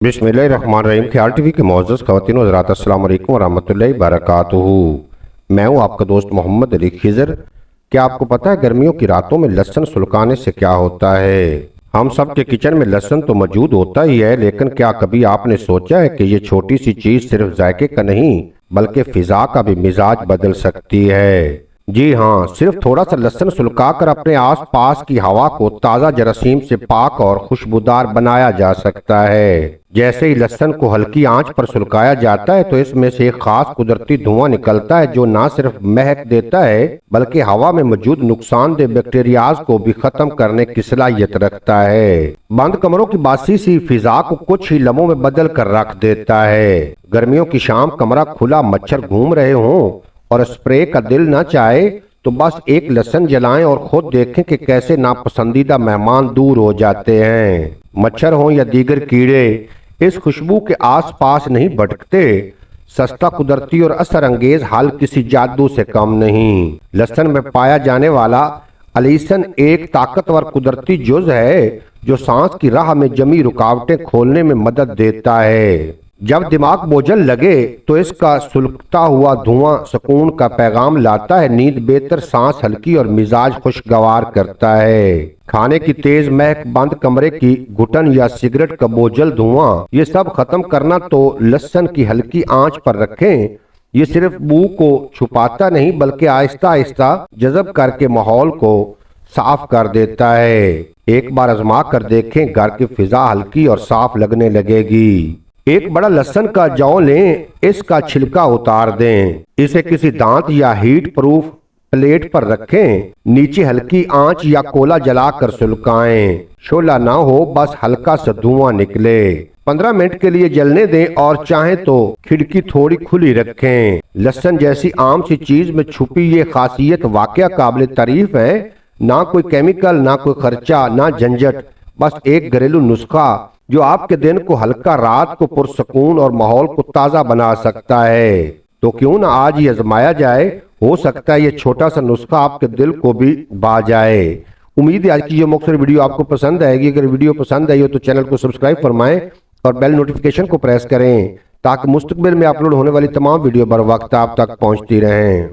बिस्मिल्लाहिर्रहमानिर्रहीम। ख्याल टीवी के मोअज़्ज़ज़ ख़वातीन व हज़रात, अस्सलामु अलैकुम व रहमतुल्लाहि व बरकातुहू। मैं हूँ आपका दोस्त मोहम्मद अली खिज़र। क्या आपको पता है गर्मियों की रातों में लहसुन सुलगाने से क्या होता है? हम सब के किचन में लहसुन तो मौजूद होता ही है, लेकिन क्या कभी आपने सोचा है कि ये छोटी सी चीज सिर्फ जायके का नहीं बल्कि फिजा का भी मिजाज बदल सकती है। जी हाँ, सिर्फ थोड़ा सा लहसुन सुलगा कर अपने आस पास की हवा को ताज़ा जरासीम से पाक और खुशबूदार बनाया जा सकता है। जैसे ही लहसुन को हल्की आंच पर सुलगाया जाता है तो इसमें से एक खास कुदरती धुआं निकलता है जो न सिर्फ महक देता है बल्कि हवा में मौजूद नुकसानदेह बैक्टीरियाज को भी खत्म करने की सलाहियत रखता है। बंद कमरों की बासी सी फिजा को कुछ ही लम्हों में बदल कर रख देता है। गर्मियों की शाम कमरा खुला, मच्छर घूम रहे हों और स्प्रे का दिल न चाहे तो बस एक लहसुन जलाएं और खुद देखें कि कैसे नापसंदीदा मेहमान दूर हो जाते हैं। मच्छर हो या दीगर कीड़े इस खुशबू के आसपास नहीं भटकते। सस्ता, कुदरती और असर अंगेज हल किसी जादू से कम नहीं। लहसुन में पाया जाने वाला अलीसन एक ताकतवर कुदरती जुज है जो सांस की राह में जमी रुकावटें खोलने में मदद देता है। जब दिमाग बोझल लगे तो इसका सुलगता हुआ धुआं सुकून का पैगाम लाता है, नींद बेहतर, सांस हल्की और मिजाज खुशगवार करता है। खाने की तेज महक, बंद कमरे की घुटन या सिगरेट का बोझल धुआं, ये सब खत्म करना तो लहसुन की हल्की आंच पर रखें। ये सिर्फ बू को छुपाता नहीं बल्कि आहिस्ता आहिस्ता जज़ब करके माहौल को साफ कर देता है। एक बार आजमा कर देखें, घर की फिजा हल्की और साफ लगने लगेगी। एक बड़ा लहसुन का जौ लें, इसका छिलका उतार दें, इसे किसी दांत या हीट प्रूफ प्लेट पर रखें। नीचे हल्की आंच या कोला जलाकर सुलगाएं। शोला ना हो, बस हल्का सा धुआं निकले। 15 मिनट के लिए जलने दें और चाहें तो खिड़की थोड़ी खुली रखें। लहसुन जैसी आम सी चीज में छुपी ये खासियत वाकया काबिल तारीफ है। ना कोई केमिकल, ना कोई खर्चा, ना झंझट, बस एक घरेलू नुस्खा जो आपके दिन को हल्का, रात को पुरसकून और माहौल को ताज़ा बना सकता है। तो क्यों ना आज ही आजमाया जाए, हो सकता है ये छोटा सा नुस्खा आपके दिल को भी भा जाए। उम्मीद है आज की ये मुख्तसर वीडियो आपको पसंद आएगी। अगर वीडियो पसंद आई हो तो चैनल को सब्सक्राइब फरमाएं और बेल नोटिफिकेशन को प्रेस करें ताकि मुस्तकबिल में अपलोड होने वाली तमाम वीडियो बर वक्त आप तक पहुंचती रहें।